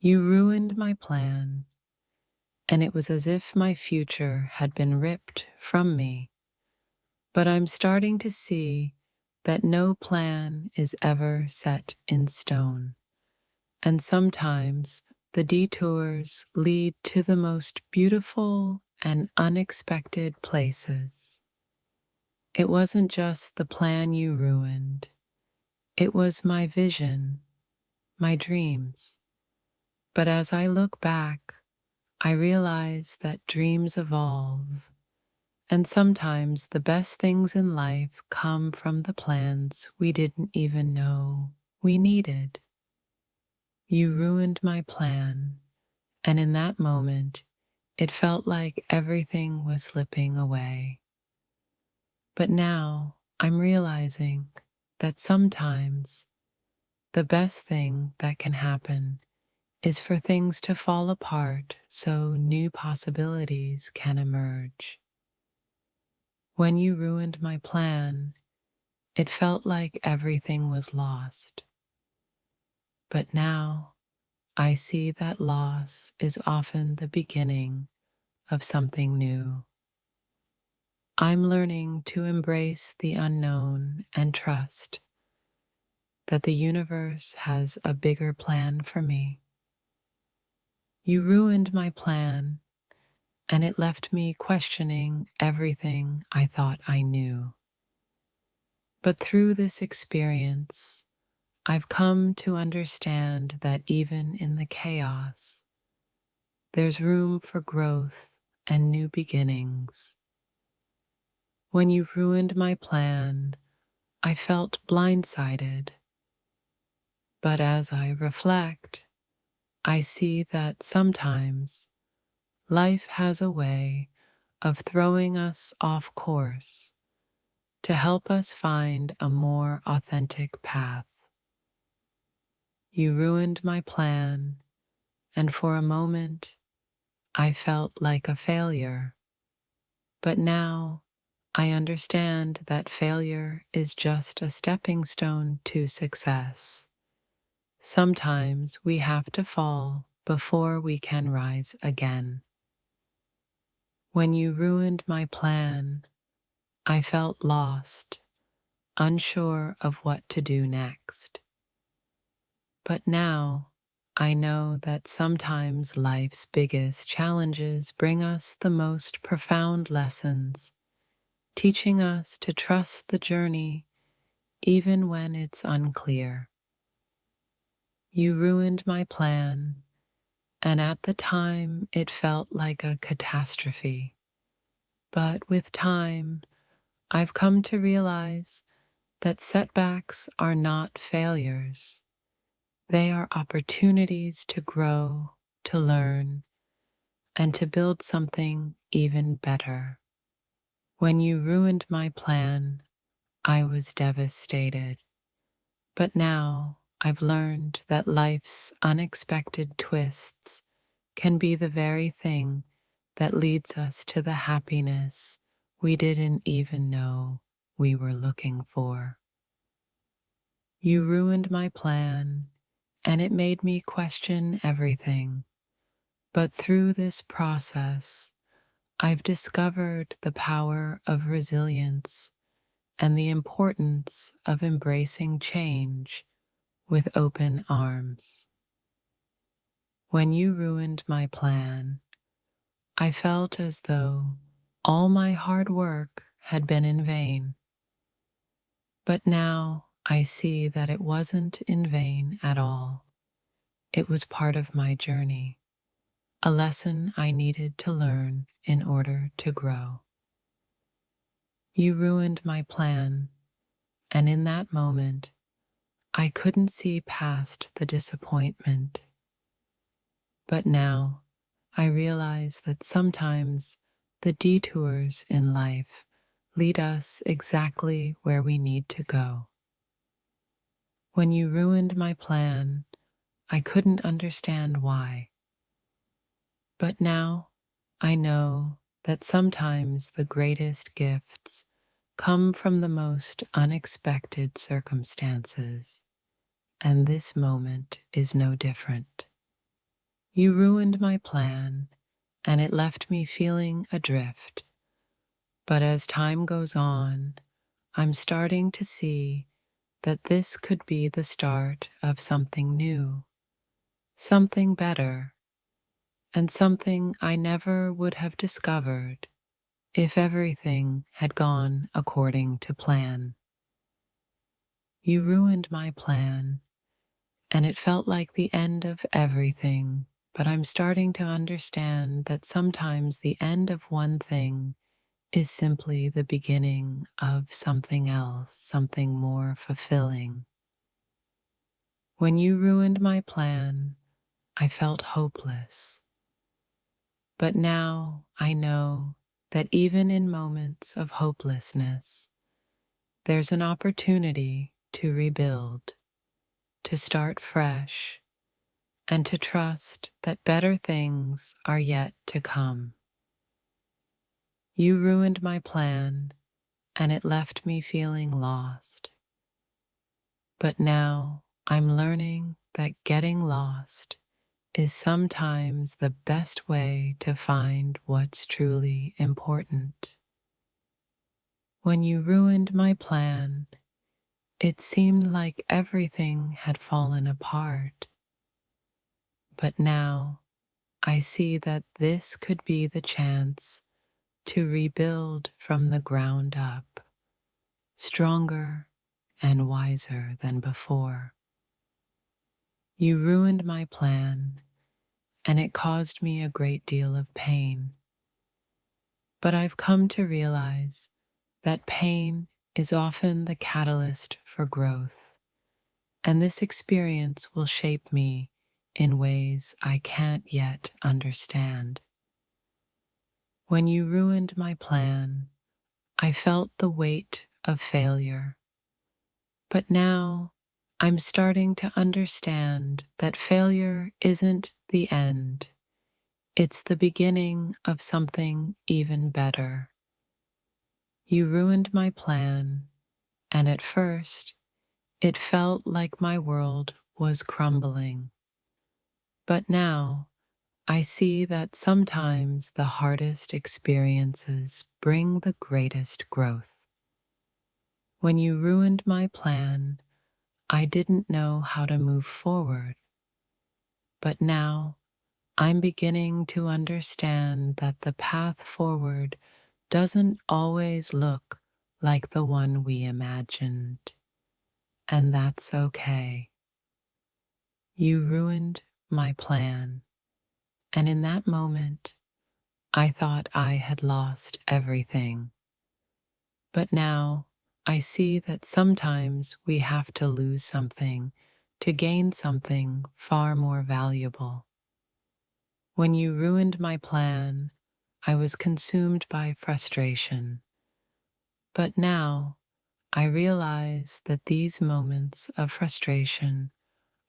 You ruined my plan, and it was as if my future had been ripped from me. But I'm starting to see that no plan is ever set in stone, and sometimes the detours lead to the most beautiful and unexpected places. It wasn't just the plan you ruined, it was my vision, my dreams. But as I look back, I realize that dreams evolve, and sometimes the best things in life come from the plans we didn't even know we needed. You ruined my plan, and in that moment, it felt like everything was slipping away. But now I'm realizing that sometimes the best thing that can happen is for things to fall apart so new possibilities can emerge. When you ruined my plan, it felt like everything was lost. But now I see that loss is often the beginning of something new. I'm learning to embrace the unknown and trust that the universe has a bigger plan for me. You ruined my plan, and it left me questioning everything I thought I knew. But through this experience, I've come to understand that even in the chaos, there's room for growth and new beginnings. When you ruined my plan, I felt blindsided. But as I reflect, I see that sometimes life has a way of throwing us off course to help us find a more authentic path. You ruined my plan, and for a moment, I felt like a failure. But now I understand that failure is just a stepping stone to success. Sometimes we have to fall before we can rise again. When you ruined my plan, I felt lost, unsure of what to do next. But now I know that sometimes life's biggest challenges bring us the most profound lessons, teaching us to trust the journey even when it's unclear. You ruined my plan, and at the time it felt like a catastrophe. But with time, I've come to realize that setbacks are not failures. They are opportunities to grow, to learn, and to build something even better. When you ruined my plan, I was devastated. But now I've learned that life's unexpected twists can be the very thing that leads us to the happiness we didn't even know we were looking for. You ruined my plan, and it made me question everything. But through this process, I've discovered the power of resilience and the importance of embracing change with open arms. When you ruined my plan, I felt as though all my hard work had been in vain. But now I see that it wasn't in vain at all. It was part of my journey, a lesson I needed to learn in order to grow. You ruined my plan, and in that moment, I couldn't see past the disappointment. But now I realize that sometimes the detours in life lead us exactly where we need to go. When you ruined my plan, I couldn't understand why. But now I know that sometimes the greatest gifts come from the most unexpected circumstances, and this moment is no different. You ruined my plan, and it left me feeling adrift. But as time goes on, I'm starting to see that this could be the start of something new, something better, and something I never would have discovered if everything had gone according to plan. You ruined my plan, and it felt like the end of everything, but I'm starting to understand that sometimes the end of one thing is simply the beginning of something else, something more fulfilling. When you ruined my plan, I felt hopeless. But now I know that even in moments of hopelessness, there's an opportunity to rebuild, to start fresh, and to trust that better things are yet to come. You ruined my plan, and it left me feeling lost. But now I'm learning that getting lost is sometimes the best way to find what's truly important. When you ruined my plan, it seemed like everything had fallen apart. But now I see that this could be the chance to rebuild from the ground up, stronger and wiser than before. You ruined my plan, and it caused me a great deal of pain. But I've come to realize that pain is often the catalyst for growth, and this experience will shape me in ways I can't yet understand. When you ruined my plan, I felt the weight of failure, but now I'm starting to understand that failure isn't the end. It's the beginning of something even better. You ruined my plan, and at first, it felt like my world was crumbling. But now, I see that sometimes the hardest experiences bring the greatest growth. When you ruined my plan, I didn't know how to move forward. But now, I'm beginning to understand that the path forward doesn't always look like the one we imagined. And that's okay. You ruined my plan, and in that moment, I thought I had lost everything. But now, I see that sometimes we have to lose something to gain something far more valuable. When you ruined my plan, I was consumed by frustration. But now, I realize that these moments of frustration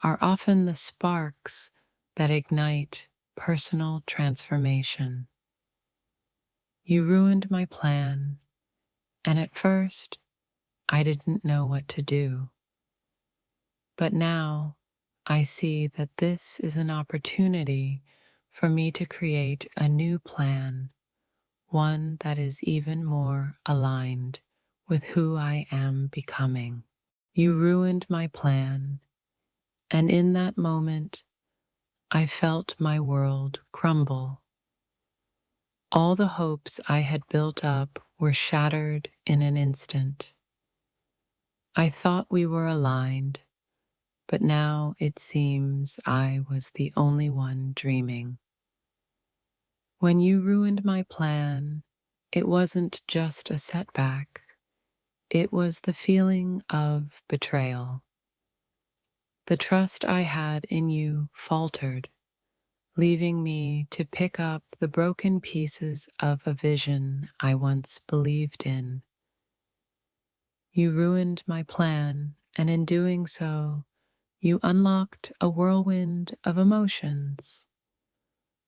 are often the sparks that ignite personal transformation. You ruined my plan, and at first, I didn't know what to do. But now, I see that this is an opportunity for me to create a new plan, one that is even more aligned with who I am becoming. You ruined my plan, and in that moment, I felt my world crumble. All the hopes I had built up were shattered in an instant. I thought we were aligned, but now it seems I was the only one dreaming. When you ruined my plan, it wasn't just a setback, it was the feeling of betrayal. The trust I had in you faltered, leaving me to pick up the broken pieces of a vision I once believed in. You ruined my plan, and in doing so, you unlocked a whirlwind of emotions.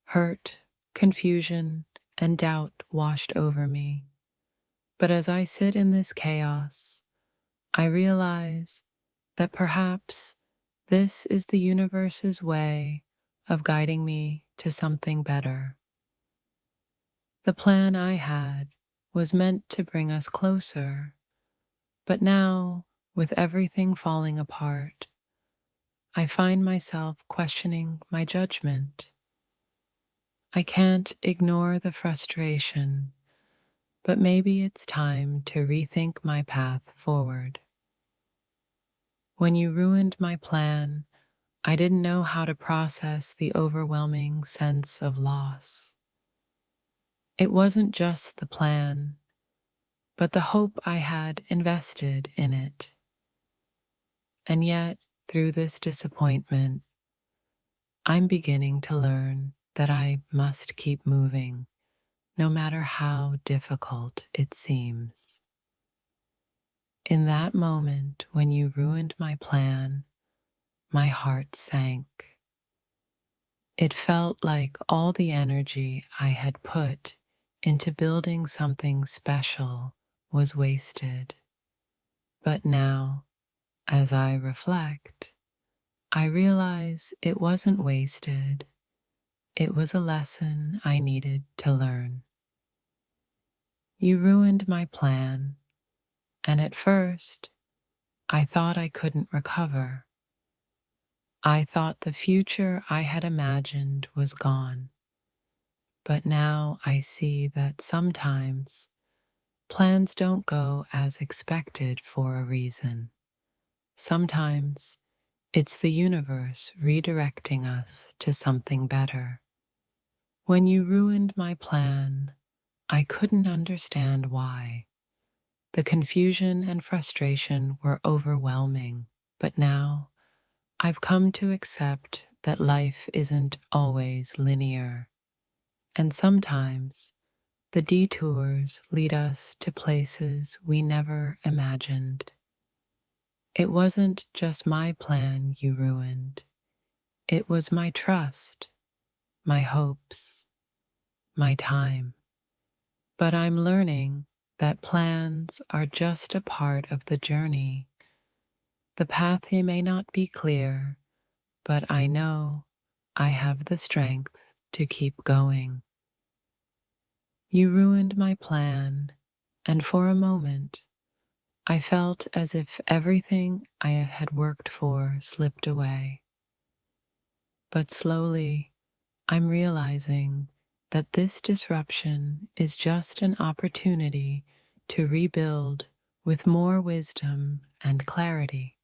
Hurt, confusion, and doubt washed over me. But as I sit in this chaos, I realize that perhaps this is the universe's way of guiding me to something better. The plan I had was meant to bring us closer, but now, with everything falling apart, I find myself questioning my judgment. I can't ignore the frustration, but maybe it's time to rethink my path forward. When you ruined my plan, I didn't know how to process the overwhelming sense of loss. It wasn't just the plan, but the hope I had invested in it. And yet, through this disappointment, I'm beginning to learn that I must keep moving, no matter how difficult it seems. In that moment when you ruined my plan, my heart sank. It felt like all the energy I had put into building something special was wasted. But now, as I reflect, I realize it wasn't wasted. It was a lesson I needed to learn. You ruined my plan, and at first, I thought I couldn't recover. I thought the future I had imagined was gone. But now I see that sometimes plans don't go as expected for a reason. Sometimes it's the universe redirecting us to something better. When you ruined my plan, I couldn't understand why. The confusion and frustration were overwhelming, but now I've come to accept that life isn't always linear, and sometimes the detours lead us to places we never imagined. It wasn't just my plan you ruined, it was my trust, my hopes, my time. But I'm learning that plans are just a part of the journey. The path may not be clear, but I know I have the strength to keep going. You ruined my plan, and for a moment, I felt as if everything I had worked for slipped away. But slowly, I'm realizing that this disruption is just an opportunity to rebuild with more wisdom and clarity.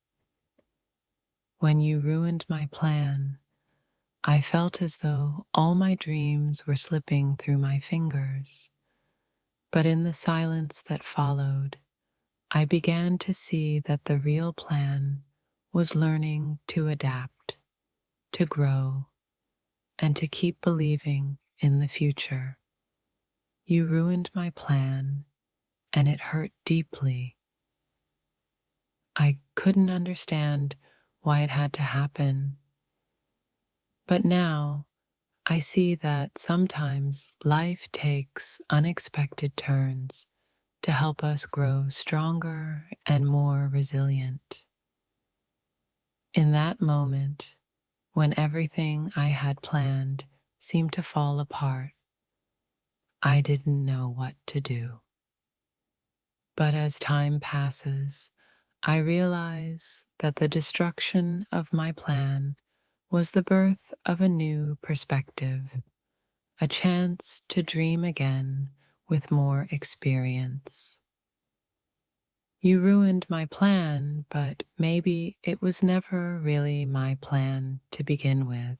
When you ruined my plan, I felt as though all my dreams were slipping through my fingers. But in the silence that followed, I began to see that the real plan was learning to adapt, to grow, and to keep believing in the future. You ruined my plan, and it hurt deeply. I couldn't understand why it had to happen. But now I see that sometimes life takes unexpected turns to help us grow stronger and more resilient. In that moment, when everything I had planned seemed to fall apart, I didn't know what to do. But as time passes, I realize that the destruction of my plan was the birth of a new perspective, a chance to dream again with more experience. You ruined my plan, but maybe it was never really my plan to begin with.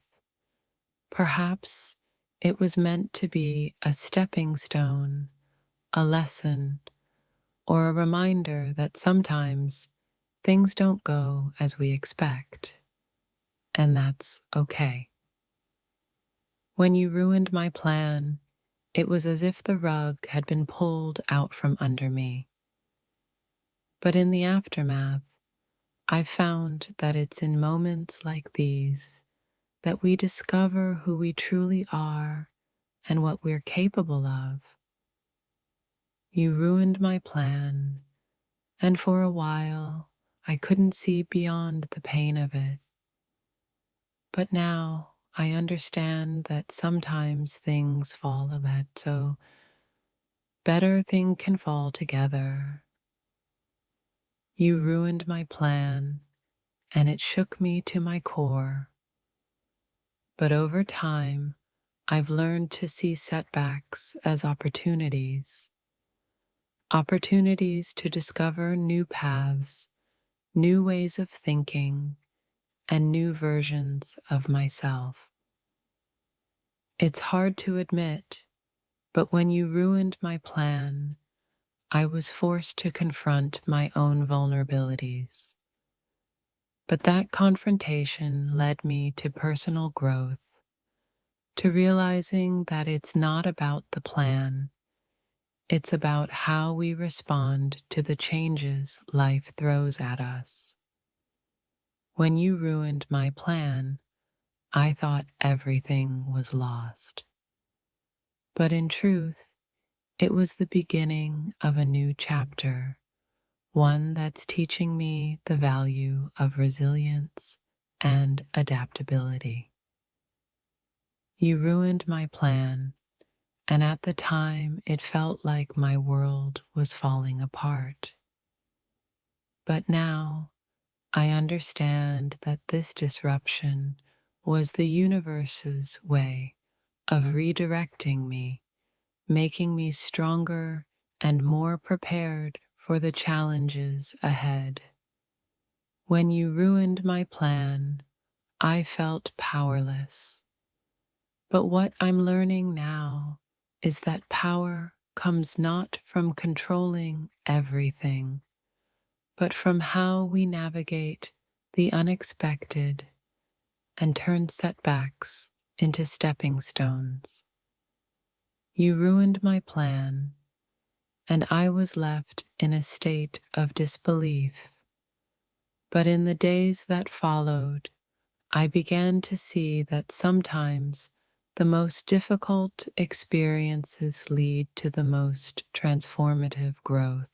Perhaps it was meant to be a stepping stone, a lesson, or a reminder that sometimes things don't go as we expect, and that's okay. When you ruined my plan, it was as if the rug had been pulled out from under me. But in the aftermath, I've found that it's in moments like these that we discover who we truly are and what we're capable of. You ruined my plan, and for a while I couldn't see beyond the pain of it. But now I understand that sometimes things fall apart, so better thing can fall together. You ruined my plan, and it shook me to my core. But over time, I've learned to see setbacks as opportunities. Opportunities to discover new paths, new ways of thinking, and new versions of myself. It's hard to admit, but when you ruined my plan, I was forced to confront my own vulnerabilities. But that confrontation led me to personal growth, to realizing that it's not about the plan, it's about how we respond to the changes life throws at us. When you ruined my plan, I thought everything was lost. But in truth, it was the beginning of a new chapter, one that's teaching me the value of resilience and adaptability. You ruined my plan, and at the time it felt like my world was falling apart. But now I understand that this disruption was the universe's way of redirecting me, making me stronger and more prepared for the challenges ahead. When you ruined my plan, I felt powerless. But what I'm learning now is that power comes not from controlling everything, but from how we navigate the unexpected and turn setbacks into stepping stones. You ruined my plan, and I was left in a state of disbelief. But in the days that followed, I began to see that sometimes the most difficult experiences lead to the most transformative growth.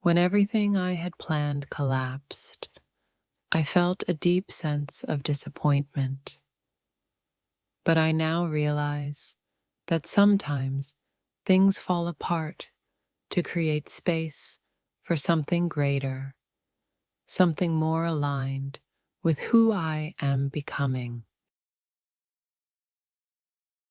When everything I had planned collapsed, I felt a deep sense of disappointment. But I now realize that sometimes things fall apart to create space for something greater, something more aligned with who I am becoming.